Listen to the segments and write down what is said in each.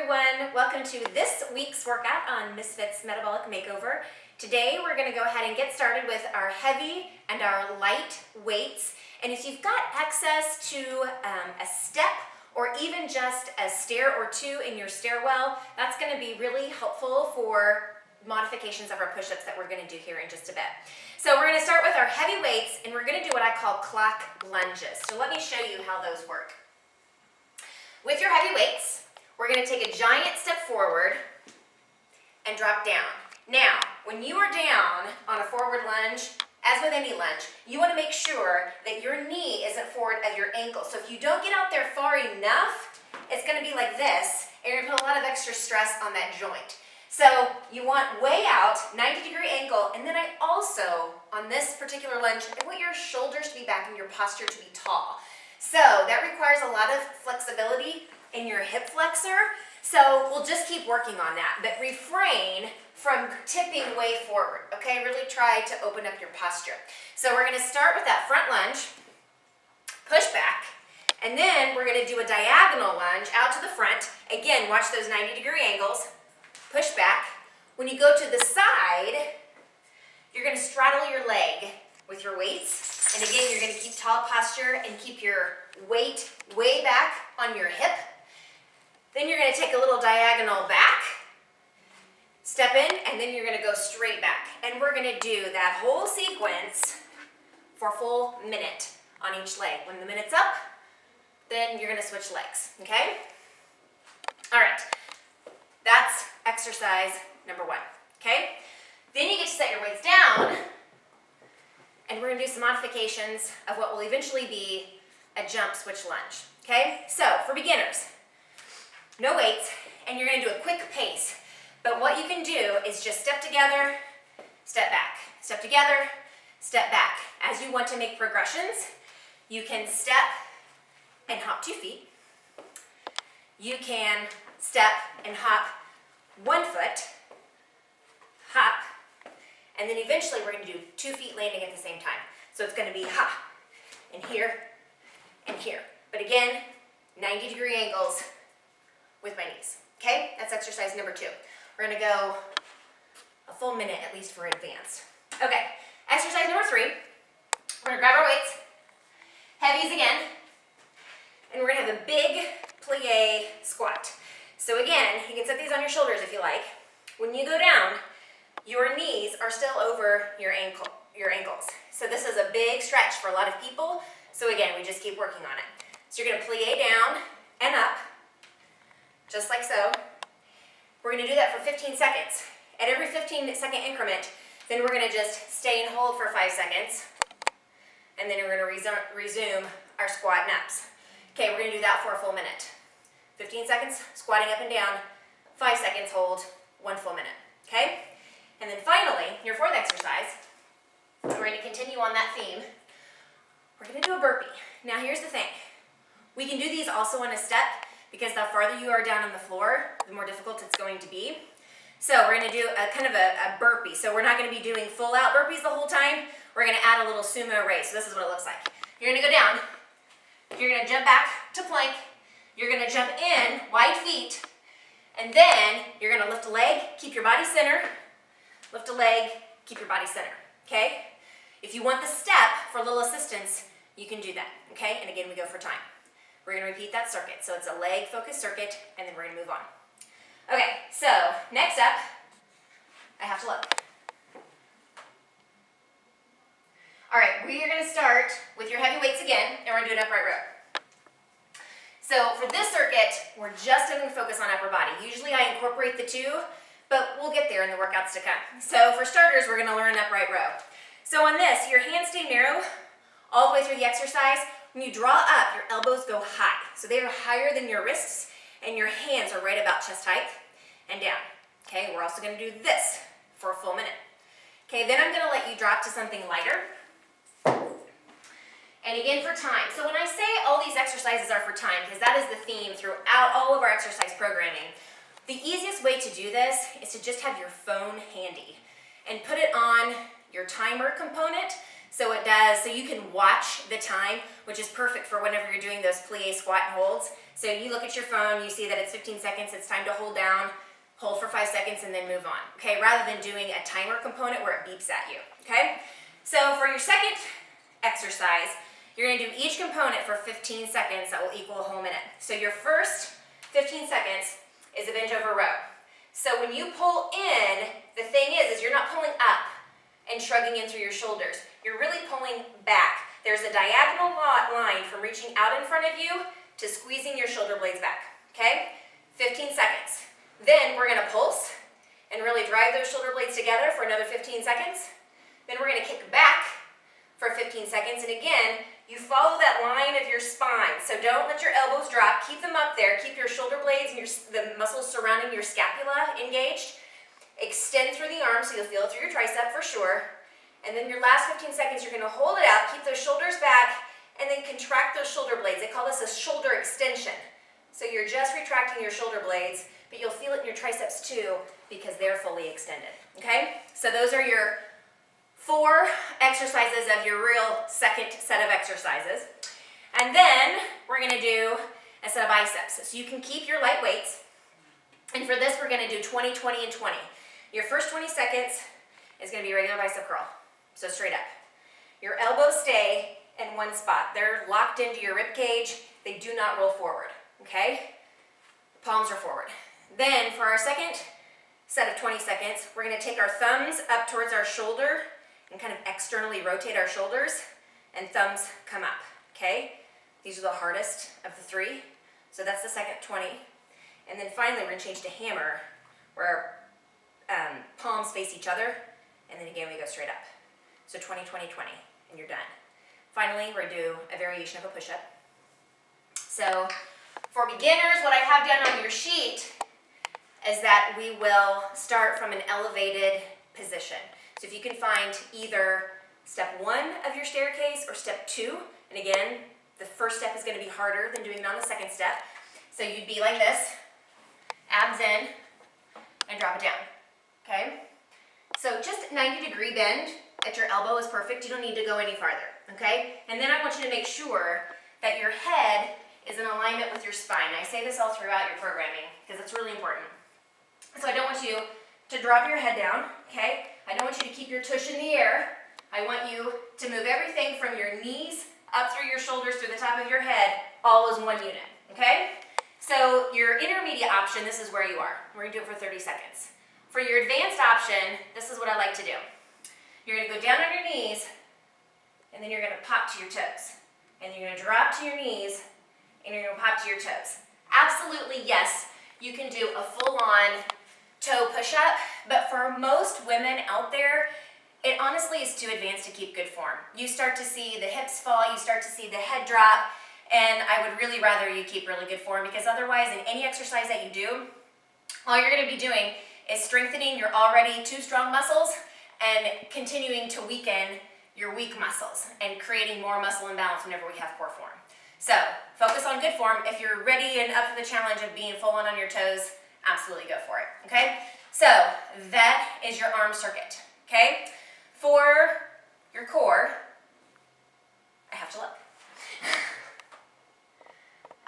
everyone. Welcome to this week's workout on Misfit's Metabolic Makeover. Today we're going to go ahead and get started with our heavy and our light weights. And if you've got access to a step or even just a stair or two in your stairwell, that's going to be really helpful for modifications of our push-ups that we're going to do here in just a bit. So we're going to start with our heavy weights, and we're going to do what I call clock lunges. So let me show you how those work. With your heavy weights, we're going to take a giant step forward and drop down. Now, when you are down on a forward lunge, as with any lunge, you want to make sure that your knee isn't forward of your ankle. So if you don't get out there far enough, it's going to be like this, and you're going to put a lot of extra stress on that joint. So you want way out, 90-degree ankle, and then I also, on this particular lunge, I want your shoulders to be back and your posture to be tall. So that requires a lot of flexibility in your hip flexor. So we'll just keep working on that, but refrain from tipping way forward, okay? Really try to open up your posture. So we're gonna start with that front lunge, push back, and then we're gonna do a diagonal lunge out to the front. Again, watch those 90-degree angles, push back. When you go to the side, you're gonna straddle your leg with your weights. And again, you're gonna keep tall posture and keep your weight way back on your hip. Then you're gonna take a little diagonal back, step in, and then you're gonna go straight back. And we're gonna do that whole sequence for a full minute on each leg. When the minute's up, then you're gonna switch legs, okay? All right, that's exercise number one, okay? Then you get to set your weights down, and we're gonna do some modifications of what will eventually be a jump switch lunge, okay? So for beginners, no weights, and you're gonna do a quick pace. But what you can do is just step together, step back, step together, step back. As you want to make progressions, you can step and hop 2 feet. You can step and hop 1 foot, hop, and then eventually we're gonna do 2 feet landing at the same time. So it's gonna be hop, and here, and here. But again, 90-degree angles with my knees, okay? That's exercise number 2. We're gonna go a full minute at least for advanced. Okay, exercise number 3. We're gonna grab our weights, heavies again, and we're gonna have a big plie squat. So again, you can set these on your shoulders if you like. When you go down, your knees are still over your ankles. So this is a big stretch for a lot of people. So again, we just keep working on it. So you're gonna plie down and up, just like so. We're gonna do that for 15 seconds. At every 15-second increment, then we're gonna just stay and hold for 5 seconds, and then we're gonna resume our squat and ups. Okay, we're gonna do that for a full minute. 15 seconds, squatting up and down, 5 seconds, hold, 1 full minute, okay? And then finally, your 4th exercise, we're gonna continue on that theme. We're gonna do a burpee. Now here's the thing. We can do these also on a step, because the farther you are down on the floor, the more difficult it's going to be. So we're gonna do a kind of a burpee. So we're not gonna be doing full out burpees the whole time. We're gonna add a little sumo raise. So this is what it looks like. You're gonna go down, you're gonna jump back to plank, you're gonna jump in, wide feet, and then you're gonna lift a leg, keep your body center, lift a leg, keep your body center, okay? If you want the step for a little assistance, you can do that, okay? And again, we go for time. We're gonna repeat that circuit. So it's a leg-focused circuit, and then we're gonna move on. Okay, so next up, I have to look. All right, we are gonna start with your heavy weights again, and we're gonna do an upright row. So for this circuit, we're just gonna focus on upper body. Usually I incorporate the two, but we'll get there in the workouts to come. So for starters, we're gonna learn an upright row. So on this, your hands stay narrow all the way through the exercise. When you draw up, your elbows go high. So they are higher than your wrists, and your hands are right about chest height and down. Okay, we're also gonna do this for a full minute. Okay, then I'm gonna let you drop to something lighter. And again for time. So when I say all these exercises are for time, because that is the theme throughout all of our exercise programming, the easiest way to do this is to just have your phone handy and put it on your timer component So it does, so you can watch the time, which is perfect for whenever you're doing those plie, squat, and holds. So you look at your phone, you see that it's 15 seconds, it's time to hold down, hold for 5 seconds, and then move on, okay? Rather than doing a timer component where it beeps at you, okay? So for your second exercise, you're gonna do each component for 15 seconds. That will equal a whole minute. So your first 15 seconds is a bend over row. So when you pull in, the thing is you're not pulling up and shrugging in through your shoulders. You're really pulling back. There's a diagonal line from reaching out in front of you to squeezing your shoulder blades back, okay? 15 seconds. Then we're gonna pulse and really drive those shoulder blades together for another 15 seconds. Then we're gonna kick back for 15 seconds, and again, you follow that line of your spine. So don't let your elbows drop, keep them up there, keep your shoulder blades and the muscles surrounding your scapula engaged. Extend through the arms so you'll feel it through your tricep for sure. And then your last 15 seconds, you're gonna hold it out, keep those shoulders back, and then contract those shoulder blades. They call this a shoulder extension. So you're just retracting your shoulder blades, but you'll feel it in your triceps too because they're fully extended, okay? So those are your 4 exercises of your real second set of exercises. And then we're gonna do a set of biceps. So you can keep your light weights. And for this, we're gonna do 20, 20, and 20. Your first 20 seconds is gonna be a regular bicep curl. So straight up. Your elbows stay in one spot. They're locked into your rib cage. They do not roll forward, okay? Palms are forward. Then for our second set of 20 seconds, we're gonna take our thumbs up towards our shoulder and kind of externally rotate our shoulders, and thumbs come up, okay? These are the hardest of the 3. So that's the second 20. And then finally, we're gonna change to hammer, where our palms face each other, and then again, we go straight up. So 20, 20, 20, and you're done. Finally, we're gonna do a variation of a push-up. So for beginners, what I have down on your sheet is that we will start from an elevated position. So if you can find either step 1 of your staircase or step 2, and again, the first step is gonna be harder than doing it on the second step. So you'd be like this, abs in, and drop it down, okay? So just 90-degree bend at your elbow is perfect. You don't need to go any farther, okay? And then I want you to make sure that your head is in alignment with your spine. I say this all throughout your programming because it's really important. So I don't want you to drop your head down, okay? I don't want you to keep your tush in the air. I want you to move everything from your knees up through your shoulders, through the top of your head, all as one unit, okay? So your intermediate option, this is where you are. We're gonna do it for 30 seconds. For your advanced option, this is what I like to do. You're gonna go down on your knees, and then you're gonna pop to your toes. And you're gonna drop to your knees, and you're gonna pop to your toes. Absolutely, yes, you can do a full-on toe push-up, but for most women out there, it honestly is too advanced to keep good form. You start to see the hips fall, you start to see the head drop, and I would really rather you keep really good form because otherwise in any exercise that you do, all you're gonna be doing is strengthening your already too strong muscles and continuing to weaken your weak muscles and creating more muscle imbalance whenever we have poor form. So focus on good form. If you're ready and up for the challenge of being full on your toes, absolutely go for it, okay? So that is your arm circuit, okay? For your core, I have to look.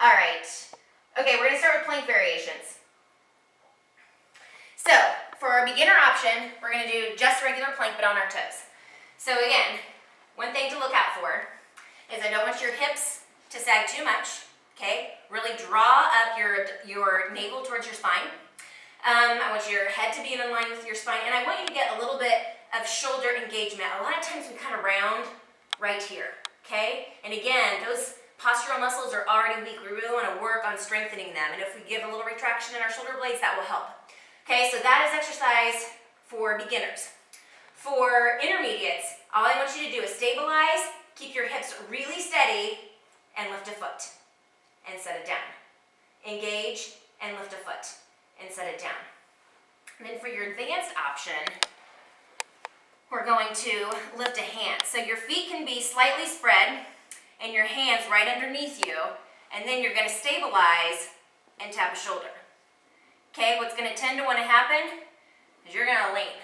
All right, okay, we're gonna start with plank variations. So for our beginner option, we're gonna do just regular plank but on our toes. So again, one thing to look out for is I don't want your hips to sag too much, okay? Really draw up your navel towards your spine. I want your head to be in line with your spine, and I want you to get a little bit of shoulder engagement. A lot of times we kind of round right here, okay? And again, those postural muscles are already weak. We really want to work on strengthening them, and if we give a little retraction in our shoulder blades, that will help. Okay, so that is exercise for beginners. For intermediates, all I want you to do is stabilize, keep your hips really steady, and lift a foot, and set it down. Engage, and lift a foot, and set it down. And then for your advanced option, we're going to lift a hand. So your feet can be slightly spread, and your hands right underneath you, and then you're going to stabilize and tap a shoulder. Okay, what's going to tend to want to happen is you're going to lean.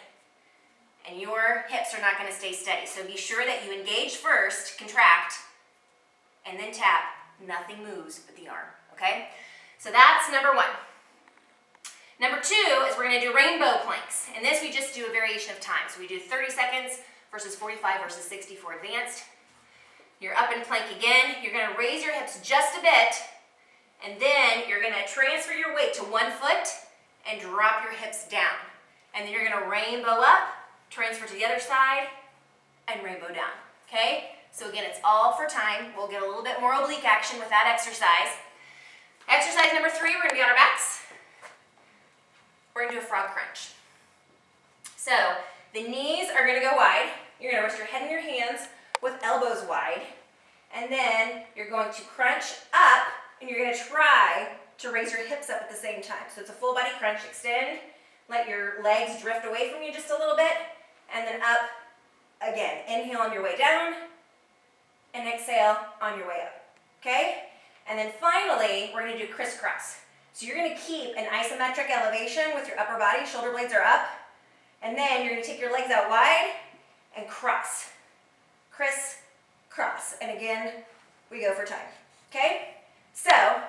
and your hips are not gonna stay steady. So be sure that you engage first, contract, and then tap. Nothing moves but the arm, okay? So that's number one. Number two is we're gonna do rainbow planks. And this we just do a variation of time. So we do 30 seconds versus 45 versus 60 for advanced. You're up in plank again. You're gonna raise your hips just a bit, and then you're gonna transfer your weight to one foot and drop your hips down. And then you're gonna rainbow up, transfer to the other side, and rainbow down, okay? So again, it's all for time. We'll get a little bit more oblique action with that exercise. Exercise number three, we're gonna be on our backs. We're gonna do a frog crunch. So the knees are gonna go wide. You're gonna rest your head in your hands with elbows wide. And then you're going to crunch up, and you're gonna try to raise your hips up at the same time. So it's a full body crunch. Extend, let your legs drift away from you just a little bit, and then up again. Inhale on your way down, and exhale on your way up, okay? And then finally, we're gonna do crisscross. So you're gonna keep an isometric elevation with your upper body, shoulder blades are up, and then you're gonna take your legs out wide and cross. Criss, cross. And again, we go for time, okay? So,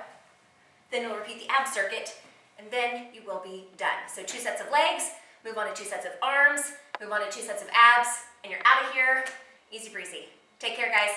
then we'll repeat the ab circuit, and then you will be done. So 2 sets of legs, move on to 2 sets of arms, move on to 2 sets of abs, and you're out of here, easy breezy. Take care, guys.